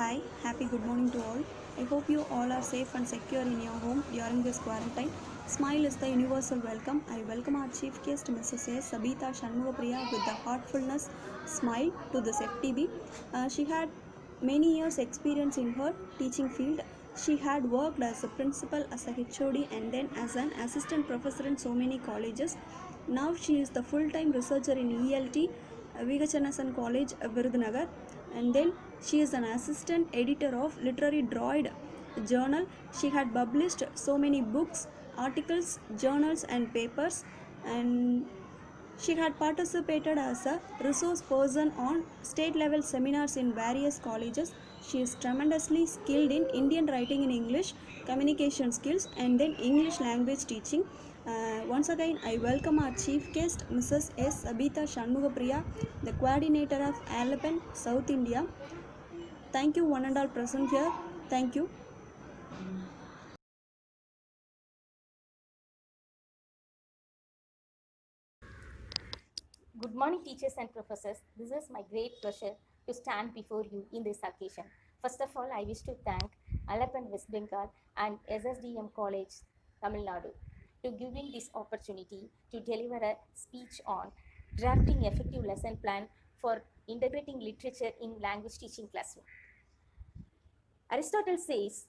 Hi, happy good morning to all. I hope you all are safe and secure in your home during this quarantine. Smile is the universal welcome. I welcome our chief guest, Mrs. S. Sabita Shanmugapriya, with the heartfulness smile to this FTB. She had many years experience in her teaching field. She had worked as a principal, as a HOD, and then as an assistant professor in so many colleges. Now she is the full-time researcher in ELT, Vigachanasan College, Virudhunagar, and then she is an assistant editor of Literary Droid journal. She had published so many books, articles, journals, and papers, and she had participated as a resource person on state level seminars in various colleges. She is tremendously skilled in Indian writing in English, communication skills, and then English language teaching. Once again, I welcome our chief guest, Mrs. S. Abita Shanmugapriya, the coordinator of Alapan, South India. Thank you, one and all present here. Thank you. Good morning, teachers and professors. This is my great pleasure to stand before you in this occasion. First of all, I wish to thank Alapan West Bengal and SSDM College, Tamil Nadu, to giving this opportunity to deliver a speech on drafting effective lesson plan for integrating literature in language teaching classroom. Aristotle says,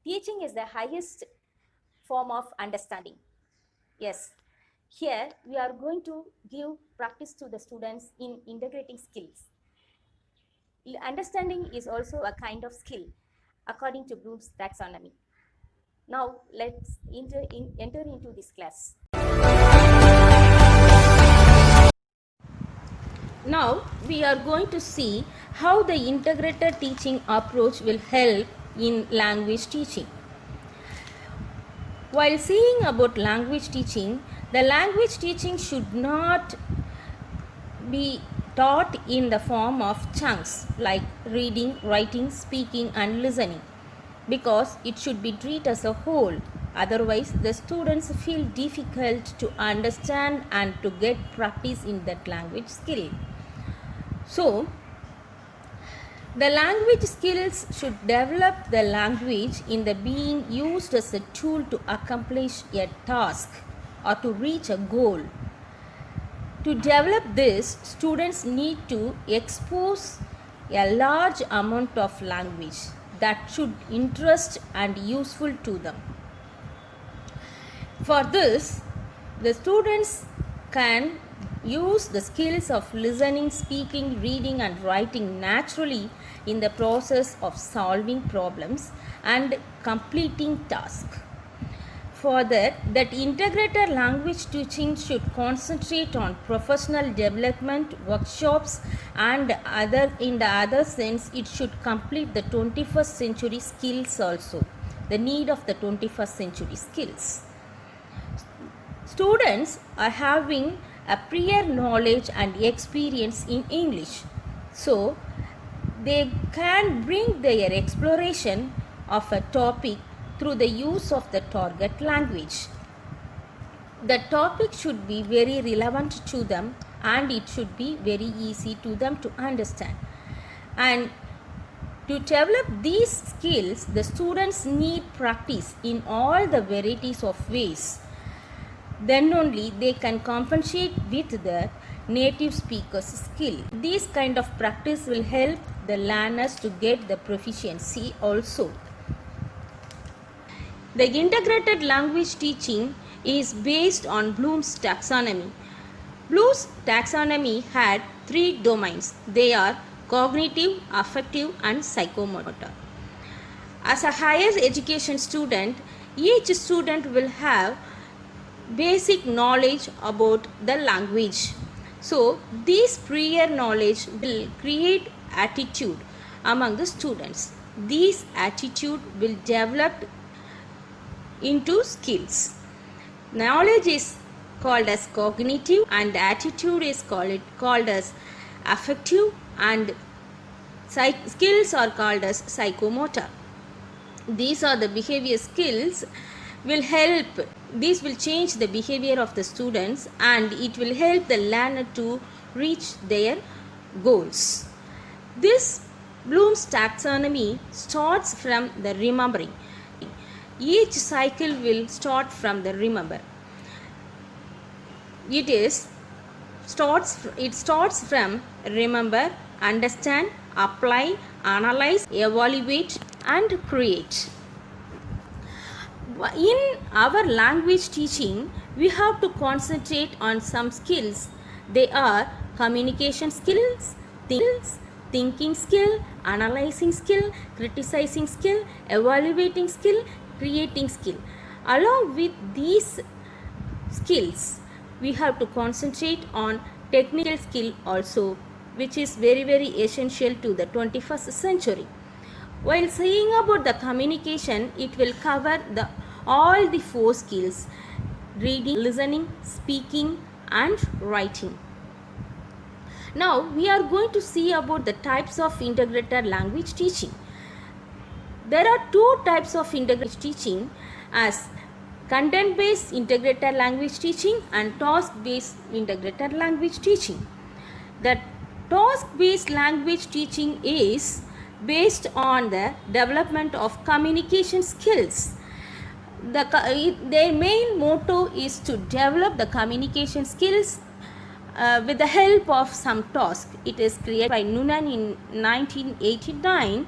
teaching is the highest form of understanding. Yes, here we are going to give practice to the students in integrating skills. Understanding is also a kind of skill according to Bloom's taxonomy. Now let's enter into this class. Now we are going to see how the integrated teaching approach will help in language teaching. While seeing about language teaching, the language teaching should not be taught in the form of chunks like reading, writing, speaking, and listening, because it should be treated as a whole. Otherwise, the students feel difficult to understand and to get practice in that language skill. So, the language skills should develop the language in the being used as a tool to accomplish a task or to reach a goal. To develop this, students need to expose a large amount of language that should interest and useful to them. For this, the students can use the skills of listening, speaking, reading, and writing naturally in the process of solving problems and completing tasks. For that integrated language teaching should concentrate on professional development workshops, and in the other sense it should complete the 21st century skills also, the need of the 21st century skills. Students are having a prior knowledge and experience in English, so they can bring their exploration of a topic through the use of the target language. The topic should be very relevant to them and it should be very easy to them to understand. And to develop these skills, the students need practice in all the varieties of ways. Then only they can compensate with the native speaker's skill. This kind of practice will help the learners to get the proficiency also. The integrated language teaching is based on Bloom's taxonomy. Bloom's taxonomy had 3 domains. They are cognitive, affective, and psychomotor. As a higher education student, each student will have basic knowledge about the language. So, this prior knowledge will create attitude among the students. This attitude will develop into skills. Knowledge is called as cognitive and attitude is called as affective, and skills are called as psychomotor. These are the behavior skills will help. This will change the behavior of the students and it will help the learner to reach their goals. This Bloom's taxonomy starts from the remembering. Each cycle will start from the remember. It starts from remember, understand, apply, analyze, evaluate, and create. In our language teaching, we have to concentrate on some skills. They are communication skills, thinking skill, analyzing skill, criticizing skill, evaluating skill, creating skill. Along with these skills, we have to concentrate on technical skill also, which is very essential to the 21st century. While saying about the communication, it will cover all the 4 skills: reading, listening, speaking, and writing. Now we are going to see about the types of integrated language teaching. There are 2 types of integrated teaching, as content-based integrated language teaching and task-based integrated language teaching. The task-based language teaching is based on the development of communication skills. Their main motto is to develop the communication skills with the help of some task. It is created by Noonan in 1989.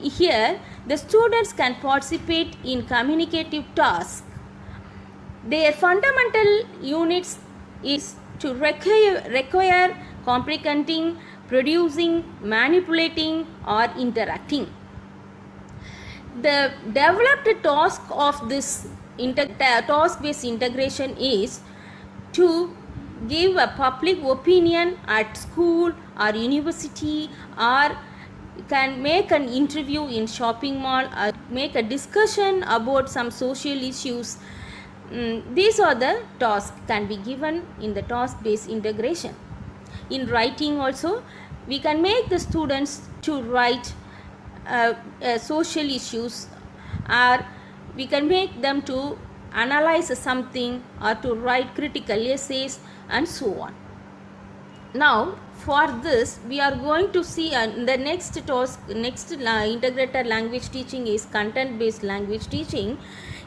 Here, the students can participate in communicative tasks. Their fundamental units is to require comprehending, producing, manipulating, or interacting. The developed task of this task-based integration is to give a public opinion at school or university, or can make an interview in shopping mall, or make a discussion about some social issues. These are the tasks can be given in the task-based integration. In writing also, we can make the students to write social issues, or we can make them to analyze something, or to write critical essays, and so on. Now for this, we are going to see the next task. Integrated language teaching is content based language teaching.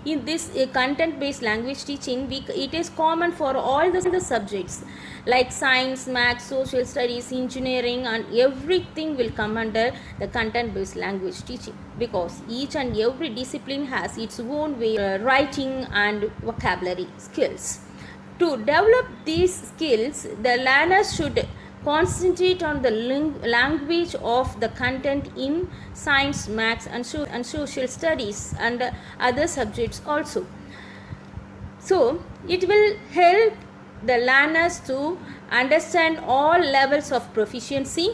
In this content based language teaching, it is common for all the subjects like science, maths, social studies, engineering, and everything will come under the content based language teaching, because each and every discipline has its own way of writing and vocabulary skills. To develop these skills, the learners should concentrate on the language of the content in science, maths, and social studies, and other subjects also. So it will help the learners to understand all levels of proficiency,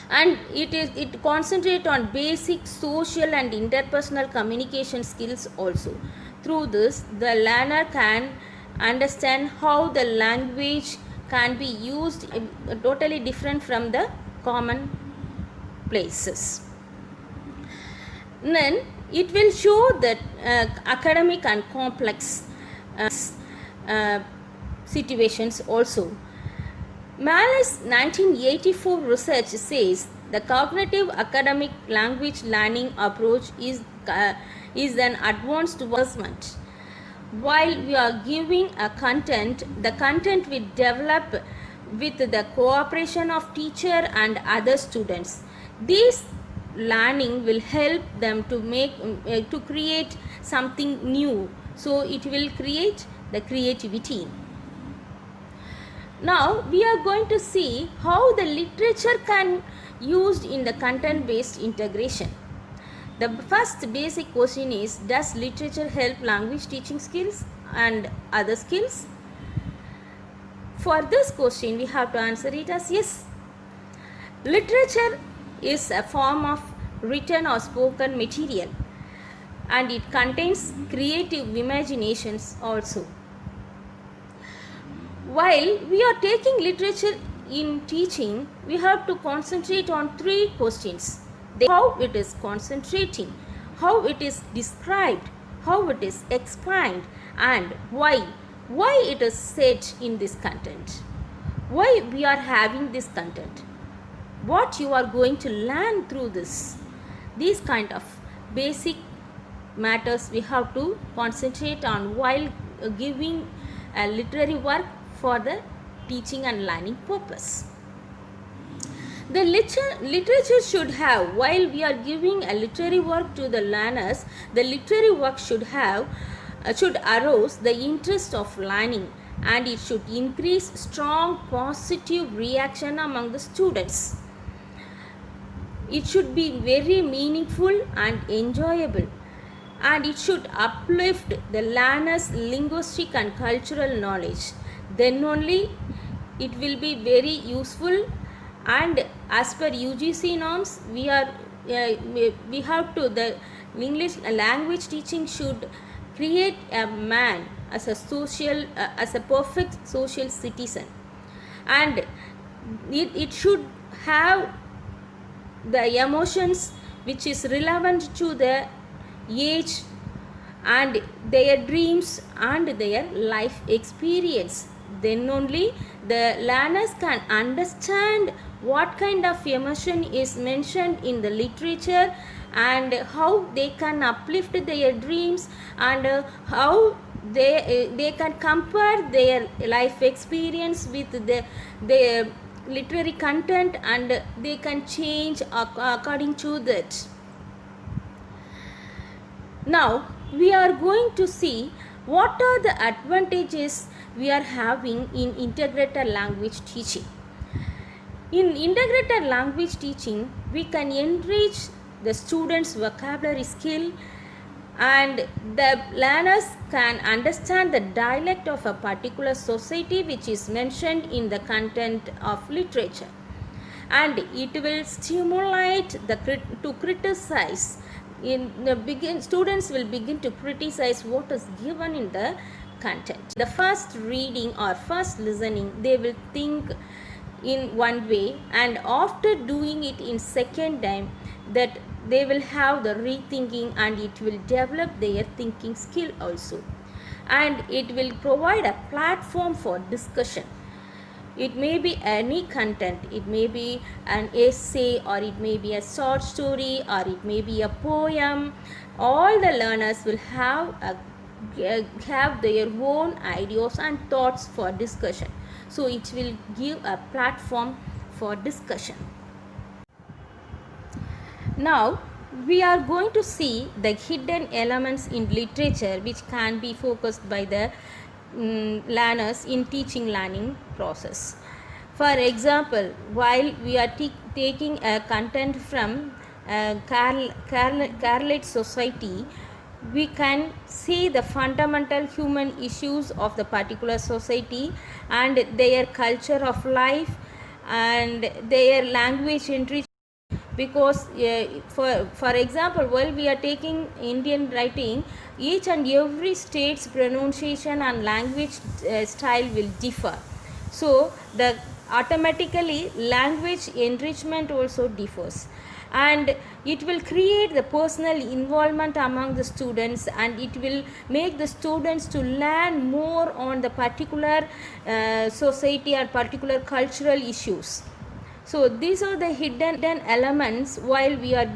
and it concentrate on basic social and interpersonal communication skills also. Through this, the learner can understand how the language can be used totally different from the common places. Then it will show that academic and complex situations also. Mal's 1984 research says the cognitive academic language learning approach is an advanced assessment. While we are giving a content, the content will develop with the cooperation of teacher and other students. This learning will help them to create something new. So it will create the creativity. Now we are going to see how the literature can used in the content based integration. The first basic question is, does literature help language teaching skills and other skills? For this question, we have to answer it as yes. Literature is a form of written or spoken material, and it contains creative imaginations also. While we are taking literature in teaching, we have to concentrate on 3 questions. How it is concentrating, how it is described, how it is explained, and why it is said in this content, why we are having this content. what you are going to learn through this. These kind of basic matters we have to concentrate on while giving a literary work for the teaching and learning purpose. The literature should have, while we are giving a literary work to the learners, the literary work should arouse the interest of learning, and it should increase strong positive reaction among the students. It should be very meaningful and enjoyable, and it should uplift the learner's linguistic and cultural knowledge. Then only it will be very useful. And as per UGC norms, we have to, the English language teaching should create a man as a perfect social citizen, and it should have the emotions which is relevant to the age and their dreams and their life experience. Then only the learners can understand what kind of emotion is mentioned in the literature, and how they can uplift their dreams, and how they can compare their life experience with the literary content, and they can change according to that. Now we are going to see what are the advantages we are having in integrated language teaching. In integrated language teaching, we can enrich the students' vocabulary skill, and the learners can understand the dialect of a particular society which is mentioned in the content of literature, and it will stimulate to criticize. Students will begin to criticize what is given in the content. The first reading or first listening, they will think in one way, and after doing it in second time, that they will have the rethinking, and it will develop their thinking skill also, and it will provide a platform for discussion. It may be any content, it may be an essay, or it may be a short story, or it may be a poem. All the learners will have their own ideas and thoughts for discussion, so it will give a platform for discussion. Now we are going to see the hidden elements in literature which can be focused by the learners in teaching learning process. For example, while we are taking a content from Carlite Society, we can see the fundamental human issues of the particular society, and their culture of life, and their language enrichment. Because for example, while we are taking Indian writing, each and every state's pronunciation and language style will differ, so the automatically language enrichment also differs, and it will create the personal involvement among the students, and it will make the students to learn more on the particular society or particular cultural issues. So these are the hidden elements while we are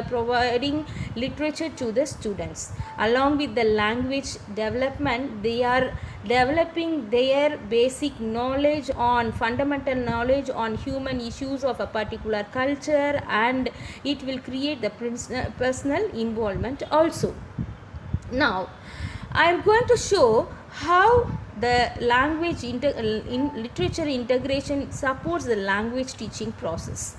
providing literature to the students. Along with the language development, they are developing their basic knowledge on fundamental knowledge on human issues of a particular culture, and it will create the personal involvement also. Now I am going to show how the language in literature integration supports the language teaching process.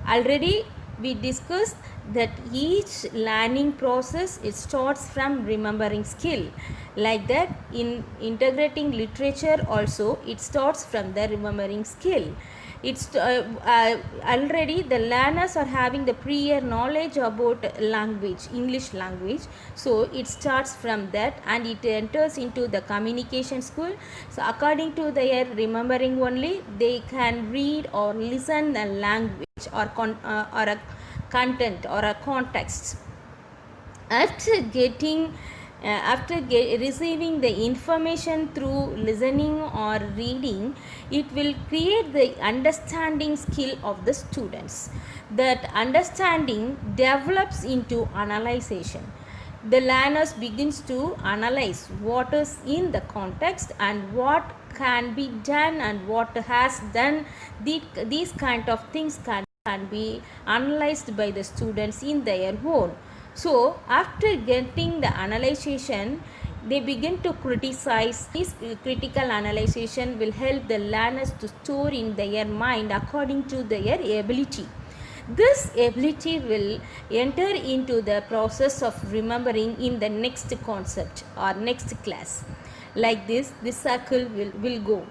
Already we discussed that each learning process, it starts from remembering skill. Like that, in integrating literature also, it starts from the remembering skill. It's already the learners are having the prior knowledge about language, English language, so it starts from that, and it enters into the communication school. So according to their remembering only, they can read or listen the language or a content or a context. After getting after receiving the information through listening or reading, it will create the understanding skill of the students. That understanding develops into analyzation. The learners begins to analyze what is in the context and what can be done and what has done. These kind of things can be analyzed by the students in their own. So after getting the analyzation, they begin to criticize. This critical analyzation will help the learners to store in their mind according to their ability. This ability will enter into the process of remembering in the next concept or next class. Like this circle will go.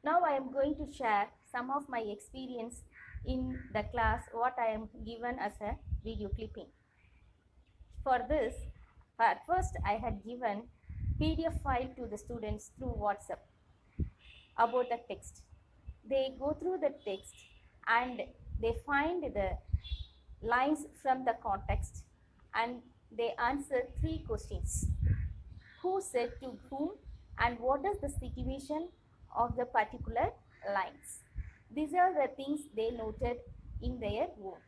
Now I am going to share some of my experience in the class, what I am given as a video clipping. For this, at first I had given PDF file to the students through WhatsApp about the text. They go through the text and they find the lines from the context and they answer 3 questions. Who said to whom and what is the situation of the particular lines. These are the things they noted in their own.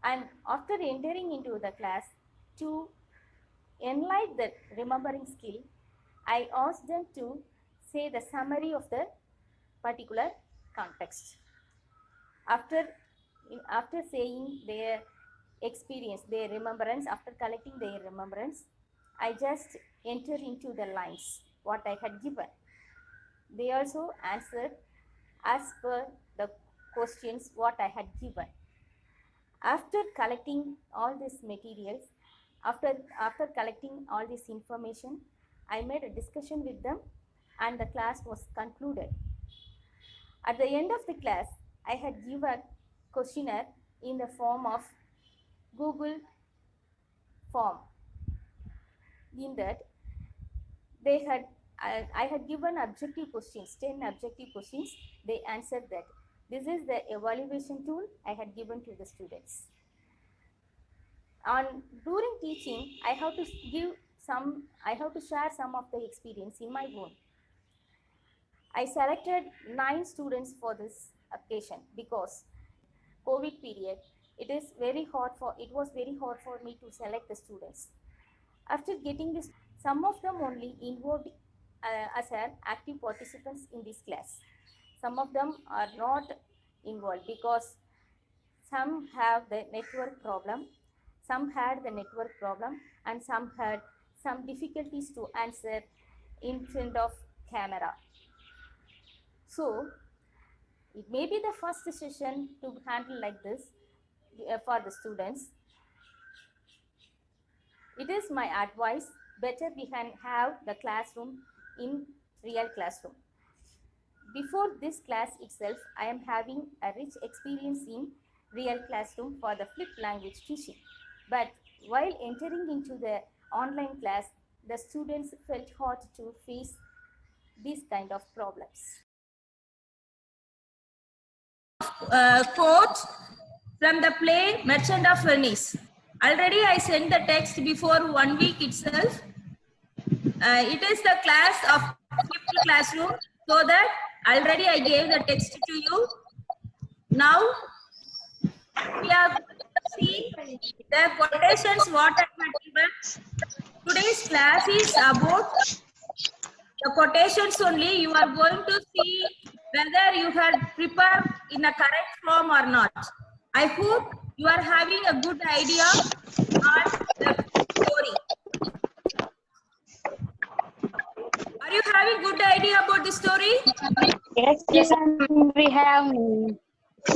And after entering into the class, to enlighten the remembering skill, I asked them to say the summary of the particular context. After saying their experience, their remembrance, after collecting their remembrance, I just entered into the lines what I had given. They also answered as per the questions what I had given. After collecting all these materials, after collecting all this information, I made a discussion with them and the class was concluded. At the end of the class, I had given questionnaire in the form of Google form. In that, I had given objective questions, 10 objective questions. They answered that. This is the evaluation tool I had given to the students. During teaching, I have to share some of the experience in my own. I selected 9 students for this occasion because COVID period, it was very hard for me to select the students. After getting this, some of them only involved as an active participants in this class. Some of them are not involved because some have the network problem, some had the network problem, and some had some difficulties to answer in front of camera. So it may be the first session to handle like this for the students. It is my advice, better we can have the classroom in real classroom. Before this class itself, I am having a rich experience in real classroom for the flipped language teaching. But while entering into the online class, the students felt hard to face these kind of problems. Quote from the play Merchant of Venice. Already I sent the text before 1 week itself. It is the class of flipped classroom, so that already I gave the text to you. Now we are going to see the quotations what I have given. Today's class is about the quotations only. You are going to see whether you had prepared in a correct form or not. I hope you are having a good idea on the story. Are you having good idea about the story? Yes, we have.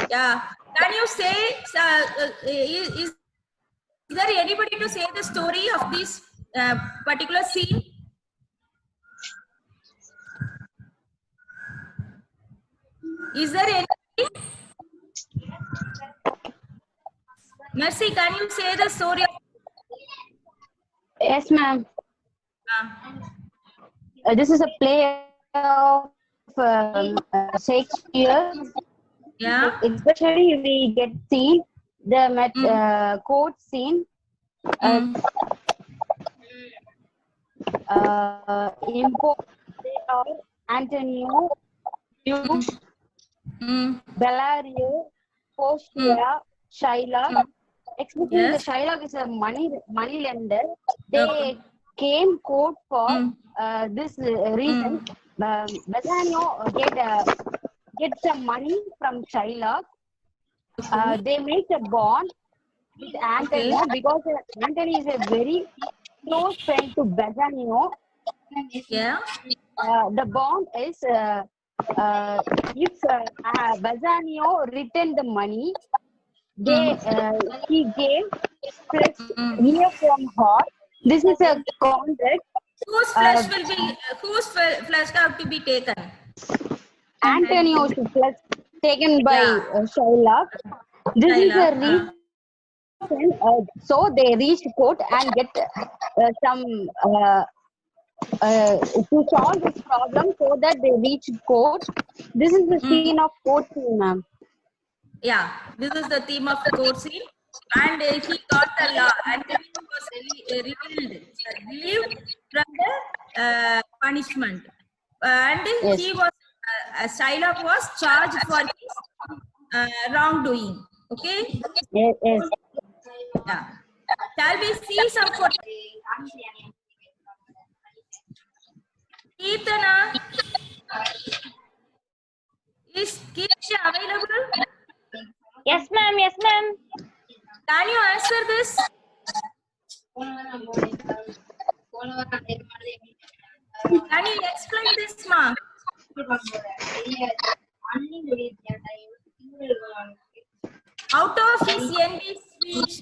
Yeah. Can you say, is there anybody to say the story of this particular scene? Is there any? Mercy, can you say the story? Yes, ma'am. This is a play of Shakespeare. Yeah. Especially we get seen the quote scene. import. They are Antonio, Duke, Mm. Bellario, Portia, Shylock. Especially the Yes. Shylock is a money lender. They Okay. came court for Mm. this reason. Bassanio get some money from Shylock. Okay. They make a bond with Antonio because Antonio is a very close friend to Bassanio. Yeah. The bond is if Bassanio returned the money, he gave flesh near from heart. This is a contract. Whose flesh will be? Whose flesh have to be taken? Antonio's flesh taken by Yeah. Shylock. This is a Shylock. reason. So they reach court and get some to solve this problem so that they reach court. This is the scene of court scene, ma'am. Yeah. This is the theme of court scene. And he got the law. Antonio was relieved from the punishment. And Yes. he was, Shylock was charged for his wrongdoing. Okay? Yes, yes. Yeah. Shall we see some photos? Keertana, is Keerti available? Yes, ma'am. Yes, ma'am. Can you answer this? Can you explain this, ma? Out of his MD speech,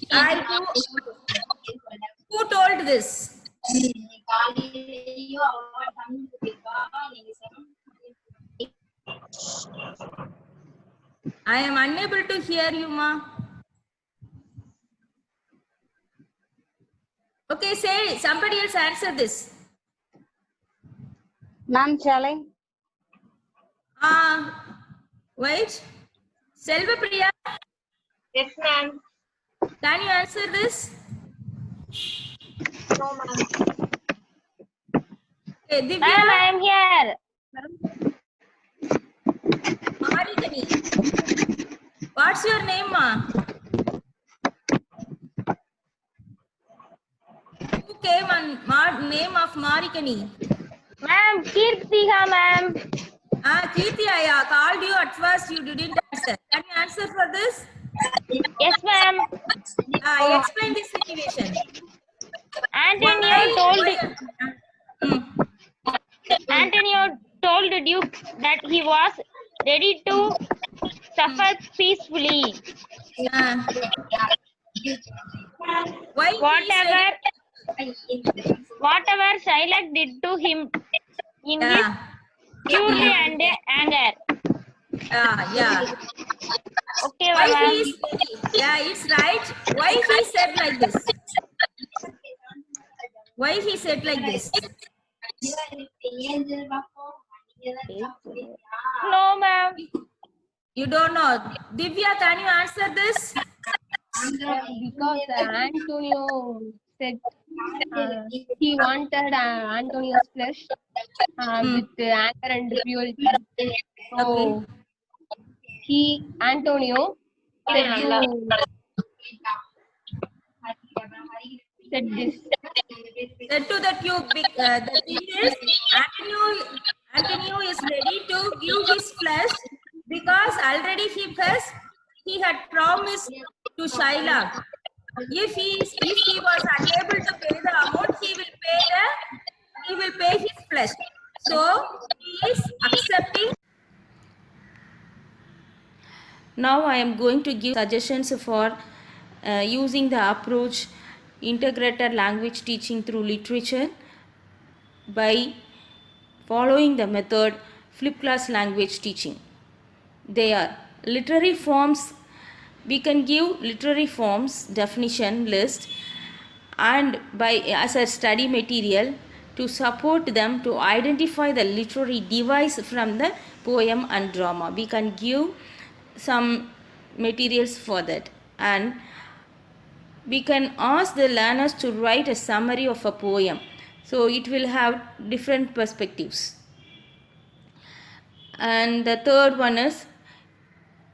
who told this? I am unable to hear you, ma. Okay, say somebody else answer this. Ma'am, shall I? Wait. Selva Priya, Yes, ma'am. can you answer this? No, ma'am. Okay, Divya, Ma'am, I am here. Marikani. What's your name, ma? Who came on name of Marikani? Ma'am, Kirtika, ma'am. Kirti, I called you at first, you didn't answer. Can you answer for this? Yes, ma'am. Explain this situation. Antonio told the Duke that he was ready to suffer peacefully. Why Whatever Shylock did to him in his fury and anger. Yeah. Okay, Why ma'am. he is ready? Yeah, it's right. Why he said like this? Why he said like this? No, ma'am. You don't know. Divya, can you answer this? Because Antonio said he wanted Antonio's flesh with anger and purity. So Antonio said this. Said to the tube. The thing is, Antonio is ready to give his flesh because already he had promised to Shylock. If he was unable to pay the amount, he will pay his flesh. So he is accepting. Now I am going to give suggestions for using the approach integrated language teaching through literature by following the method flip class language teaching. They are literary forms. We can give literary forms definition list and as a study material to support them to identify the literary device from the poem and drama. We can give some materials for that, and we can ask the learners to write a summary of a poem. So it will have different perspectives. And the third one is,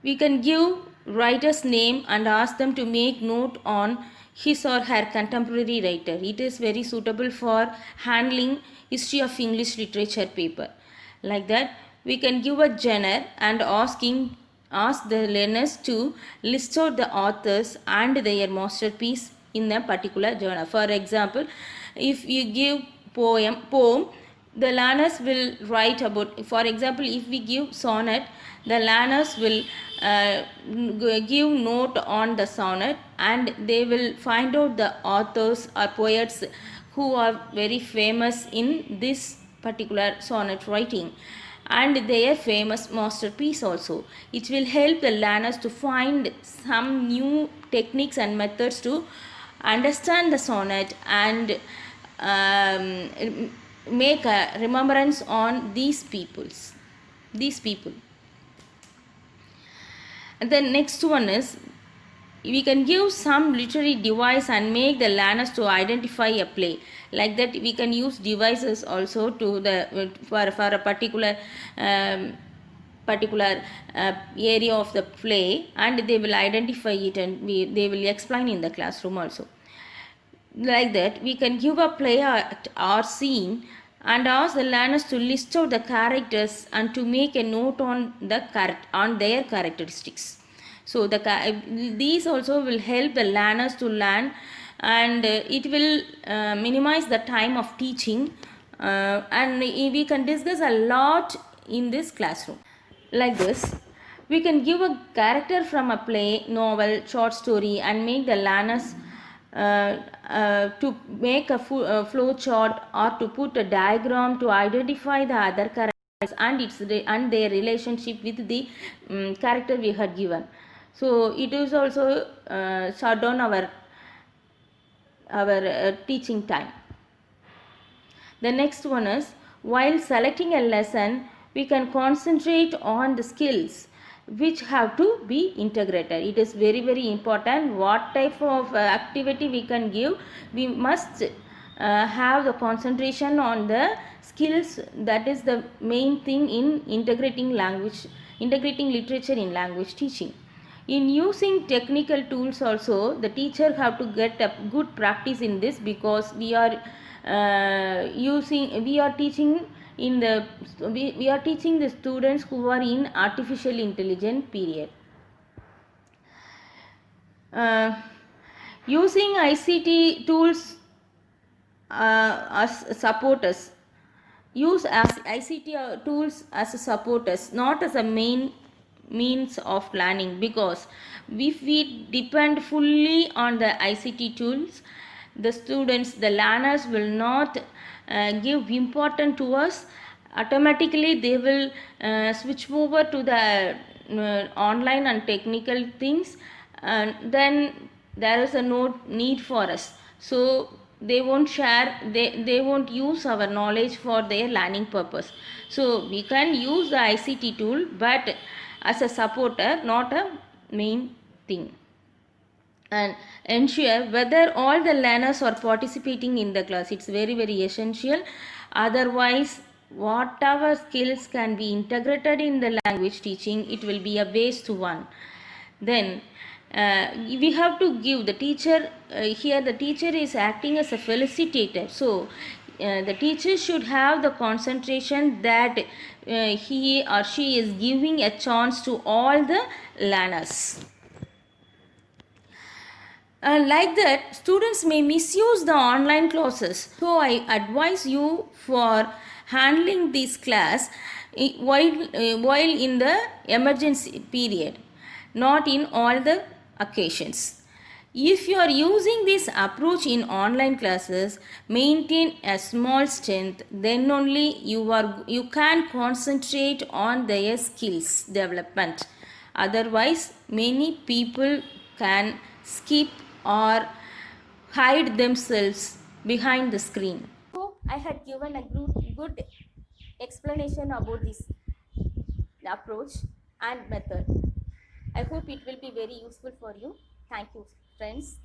we can give writer's name and ask them to make note on his or her contemporary writer. It is very suitable for handling history of English literature paper. Like that, we can give a genre and ask the learners to list out the authors and their masterpiece in a particular genre. For example, if you give poem, the learners will write about, for example, if we give sonnet, the learners will give note on the sonnet, and they will find out the authors or poets who are very famous in this particular sonnet writing and their famous masterpiece also. It will help the learners to find some new techniques and methods to understand the sonnet and make a remembrance on these people. And the next one is, we can give some literary device and make the learners to identify a play. Like that, we can use devices also to the for a particular area of the play, and they will identify it, and they will explain in the classroom also. Like that, we can give a play or scene and ask the learners to list out the characters and to make a note on their characteristics. So these also will help the learners to learn, and it will minimize the time of teaching, and we can discuss a lot in this classroom. Like this, we can give a character from a play, novel, short story, and make the learners to make a flow chart or to put a diagram to identify the other characters and their relationship with the character we had given. So it is also shut down our teaching time. The next one is, while selecting a lesson, we can concentrate on the skills which have to be integrated. It is very, very important what type of activity we can give. We must have the concentration on the skills. That is the main thing in integrating literature in language teaching. In using technical tools also, the teacher have to get a good practice in this, because we are teaching the students who are in artificial intelligence period. Using ICT tools as supporters. Use as ICT tools as supporters, not as a main means of learning, because if we depend fully on the ICT tools, the learners will not give importance to us. Automatically they will switch over to the online and technical things, and then there is no need for us. So they won't use our knowledge for their learning purpose. So we can use the ICT tool, but as a supporter, not a main thing. And ensure whether all the learners are participating in the class. It's very, very essential. Otherwise, whatever skills can be integrated in the language teaching, it will be a waste one. Then we have to give the teacher, here the teacher is acting as a facilitator. So the teacher should have the concentration that he or she is giving a chance to all the learners. Like that, students may misuse the online classes. So I advise you for handling this class while in the emergency period, not in all the occasions. If you are using this approach in online classes, maintain a small strength, then only you can concentrate on their skills development. Otherwise, many people can skip or hide themselves behind the screen. So I had given a good explanation about this approach and method. I hope it will be very useful for you. Thank you, friends.